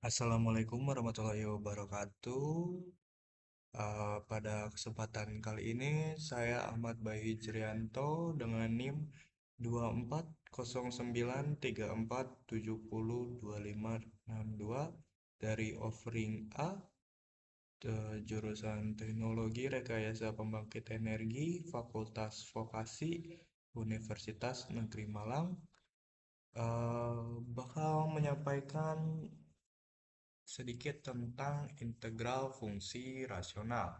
Assalamualaikum warahmatullahi wabarakatuh. Pada kesempatan kali ini saya Ahmad Bayi Jrianto dengan NIM 240934702562 dari offering A, jurusan Teknologi Rekayasa Pembangkit Energi, Fakultas Vokasi, Universitas Negeri Malang. Bakal menyampaikan sedikit tentang integral fungsi rasional.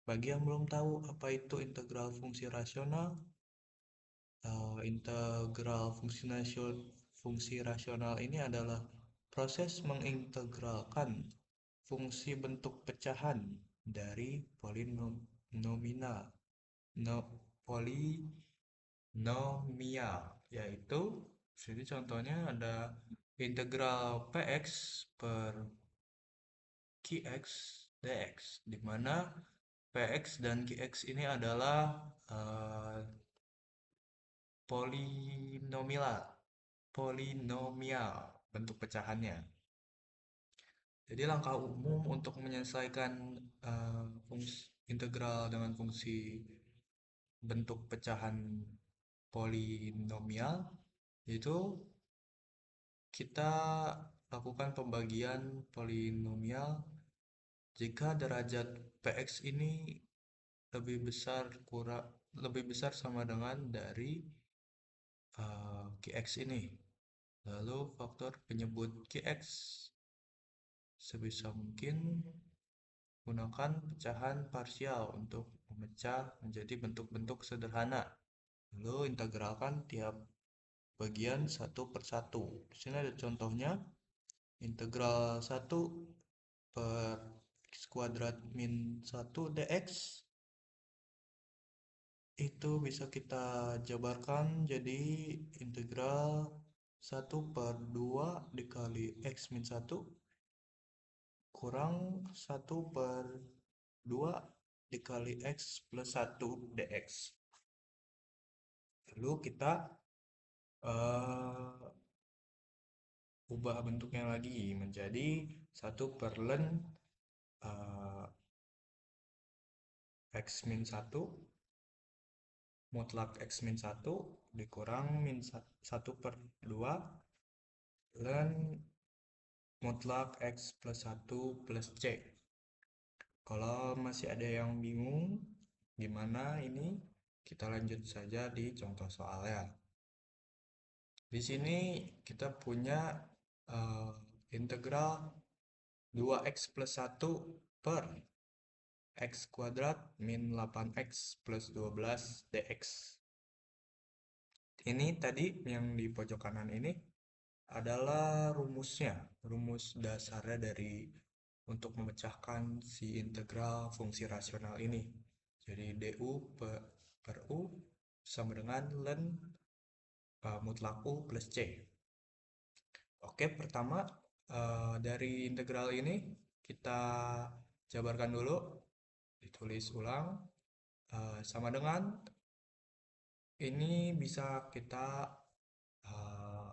Bagi yang belum tahu apa itu integral fungsi rasional, integral fungsi rasional ini adalah proses mengintegralkan fungsi bentuk pecahan dari polinomial, no, polinomial, yaitu jadi contohnya ada integral px per qx dx, di mana px dan qx ini adalah eh, polinomial polinomial bentuk pecahannya. Jadi langkah umum untuk menyelesaikan fungsi integral dengan fungsi bentuk pecahan polinomial itu kita lakukan pembagian polinomial jika derajat px ini lebih besar sama dengan dari qx ini. Lalu faktor penyebut qx sebisa mungkin gunakan pecahan parsial untuk memecah menjadi bentuk-bentuk sederhana. Lalu integralkan tiap bagian satu per satu. Di sini ada contohnya, integral 1 per x kuadrat min 1 dx itu bisa kita jabarkan jadi integral 1/2 dikali x min 1 kurang 1/2 dikali x plus 1 dx. Lalu kita uh, ubah bentuknya lagi menjadi 1/ln uh, x min 1 mutlak x min 1 dikurang min 1/2 ln mutlak x plus 1 plus c. Kalau masih ada yang bingung gimana ini, kita lanjut saja di contoh soalnya. Di sini kita punya uh, integral 2x plus 1 per x kuadrat min 8x plus 12 dx. Ini tadi yang di pojok kanan ini adalah rumusnya, rumus dasarnya dari untuk memecahkan si integral fungsi rasional ini. Jadi du per u sama dengan ln mutlak u plus c. Oke, pertama dari integral ini kita jabarkan dulu, ditulis ulang sama dengan ini bisa kita uh,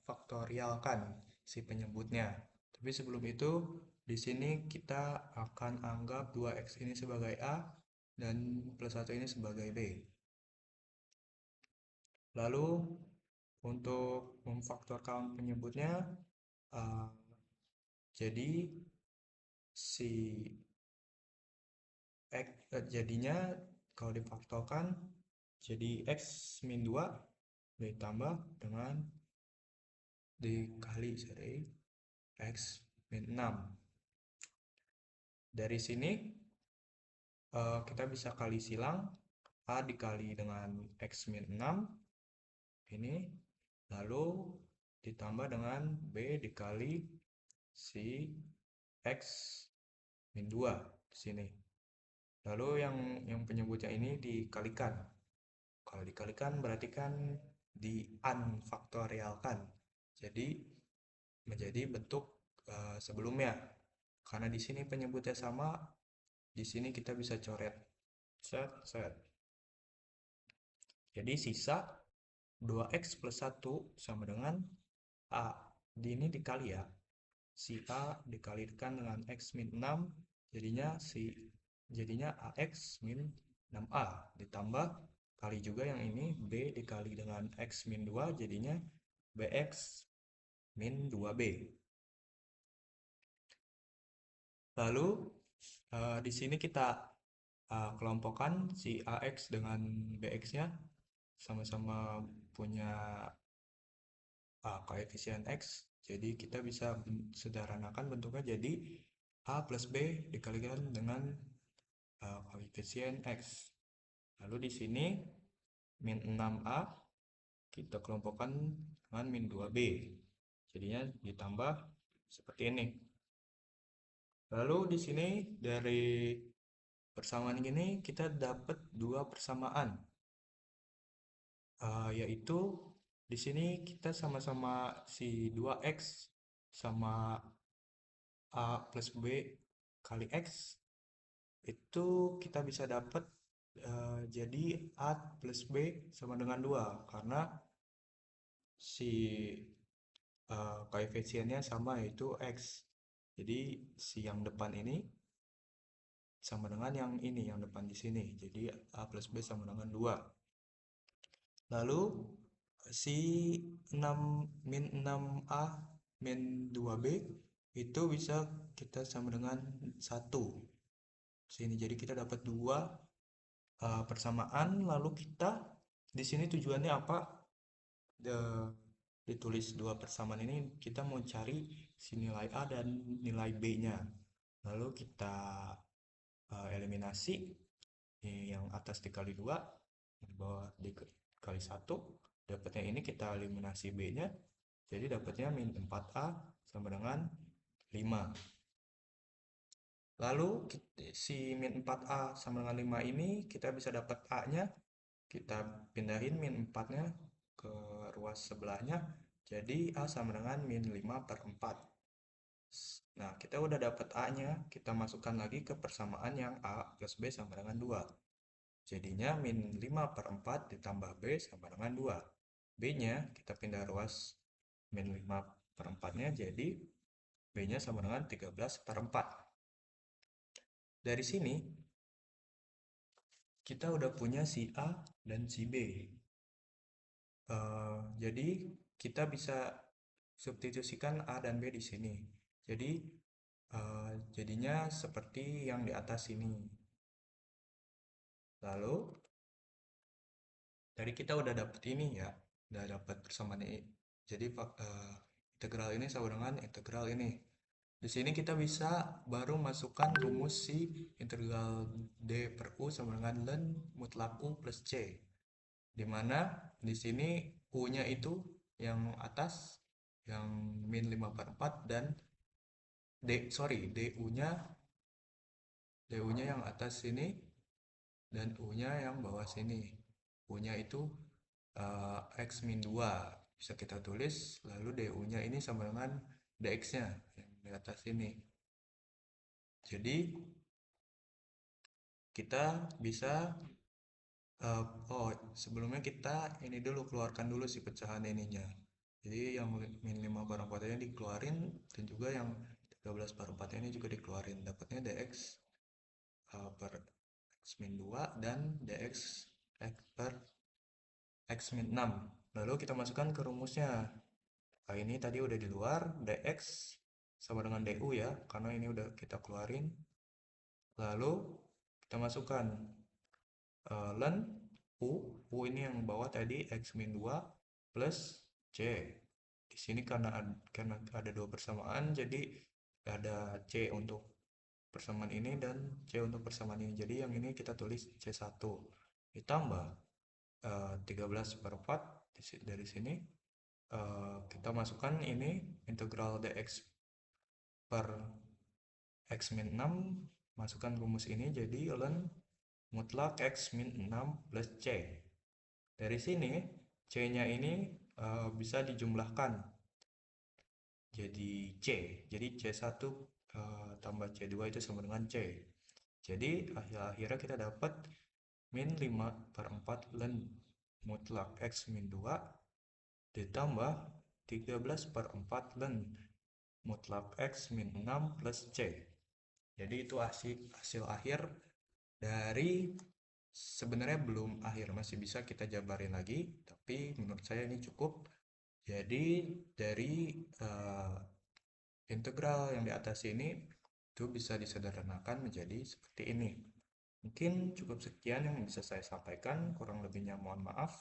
faktorialkan si penyebutnya. Tapi sebelum itu, di sini kita akan anggap 2x ini sebagai A dan plus 1 ini sebagai B. Lalu untuk memfaktorkan penyebutnya, uh, jadi si jadinya kalau difaktorkan jadi x min 2 ditambah dengan dikali x min 6. Dari sini kita bisa kali silang A dikali dengan x min 6 ini, lalu ditambah dengan B dikali si x min 2 di sini. Lalu yang penyebutnya ini dikalikan. Kalau dikalikan berarti kan di unfaktorialkan. Jadi menjadi bentuk sebelumnya. Karena di sini penyebutnya sama, di sini kita bisa coret set set. Jadi sisa 2x plus 1 sama dengan A ini dikali ya. Si A dikalikan dengan X min 6, jadinya AX min 6A, ditambah kali juga yang ini B dikali dengan X min 2, jadinya BX min 2B. Lalu di sini kita kelompokkan si AX dengan BX-nya, sama-sama punya koefisien X, jadi kita bisa sederhanakan bentuknya jadi A plus B dikalikan dengan koefisien X. Lalu di sini min 6A kita kelompokkan dengan min 2B, jadinya ditambah seperti ini. Lalu di sini dari persamaan ini kita dapat dua persamaan, yaitu di sini kita sama-sama si 2x sama A plus B kali X, itu kita bisa dapat jadi A plus B sama dengan 2, karena si koefisiennya sama, yaitu X. Jadi si yang depan ini sama dengan yang ini, yang depan di sini. Jadi A plus B sama dengan 2. Lalu si 6 min 6A min 2B itu bisa kita sama dengan 1 sini. Jadi kita dapat dua persamaan. Lalu kita di sini tujuannya apa? Ditulis dua persamaan ini kita mau cari si nilai A dan nilai B-nya. Lalu kita eliminasi. Yang atas dikali 2, di bawah dikali 1, dapatnya ini kita eliminasi B-nya, jadi dapatnya min 4A sama dengan 5. Lalu si min 4A sama dengan 5 ini kita bisa dapat A-nya, kita pindahin min 4-nya ke ruas sebelahnya, jadi A sama dengan min 5 per 4. Nah, kita udah dapat A-nya, kita masukkan lagi ke persamaan yang A plus B sama dengan 2. Jadinya min 5 per 4 ditambah B sama dengan 2. B-nya kita pindah ruas min 5 per 4-nya, jadi B-nya sama dengan 13 per 4. Dari sini, kita udah punya si A dan si B. Jadi, kita bisa substitusikan A dan B di sini. Jadi, jadinya seperti yang di atas ini. Lalu, tadi kita udah dapet ini ya, udah dapet persamaan ini. Jadi integral ini sama dengan integral ini. Di sini kita bisa baru masukkan rumus si integral D per U sama dengan ln mutlak U plus C. Dimana di sini U-nya itu yang atas, yang min 5 per 4, dan DU-nya yang atas sini, dan U-nya yang bawah sini. U-nya itu X min 2 bisa kita tulis, lalu DU-nya ini sama dengan DX-nya yang di atas ini. Jadi kita bisa sebelumnya kita ini dulu keluarkan dulu si pecahan ininya. Jadi yang min 5 per 4 nya dikeluarin, dan juga yang 13 per 4 ini juga dikeluarin. Dapatnya DX per X min 2 dan DX per X min 6. Lalu kita masukkan ke rumusnya. Nah, ini tadi udah di luar, DX sama dengan DU ya, karena ini udah kita keluarin. Lalu kita masukkan ln U ini yang bawah tadi X min 2 plus C. Di sini karena ada dua persamaan, jadi ada C untuk persamaan ini dan C untuk persamaan ini. Jadi yang ini kita tulis C1. Ditambah 13 per 4 dari sini. Kita masukkan ini integral dx per X min 6, masukkan rumus ini jadi ln mutlak X min 6 plus C. Dari sini C-nya ini bisa dijumlahkan jadi C. Jadi C1 tambah C2 itu sama dengan C. Jadi akhirnya kita dapat min 5 per 4 ln mutlak X min 2 ditambah 13/4 mutlak X min 6 plus C. Jadi itu hasil akhir dari, sebenarnya belum akhir, masih bisa kita jabarin lagi, tapi menurut saya ini cukup. Jadi dari integral yang di atas ini itu bisa disederhanakan menjadi seperti ini. Mungkin cukup sekian yang bisa saya sampaikan, kurang lebihnya mohon maaf.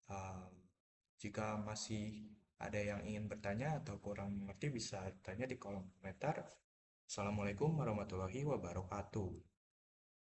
Uh, Jika masih ada yang ingin bertanya atau kurang mengerti bisa tanya di kolom komentar. Assalamualaikum warahmatullahi wabarakatuh.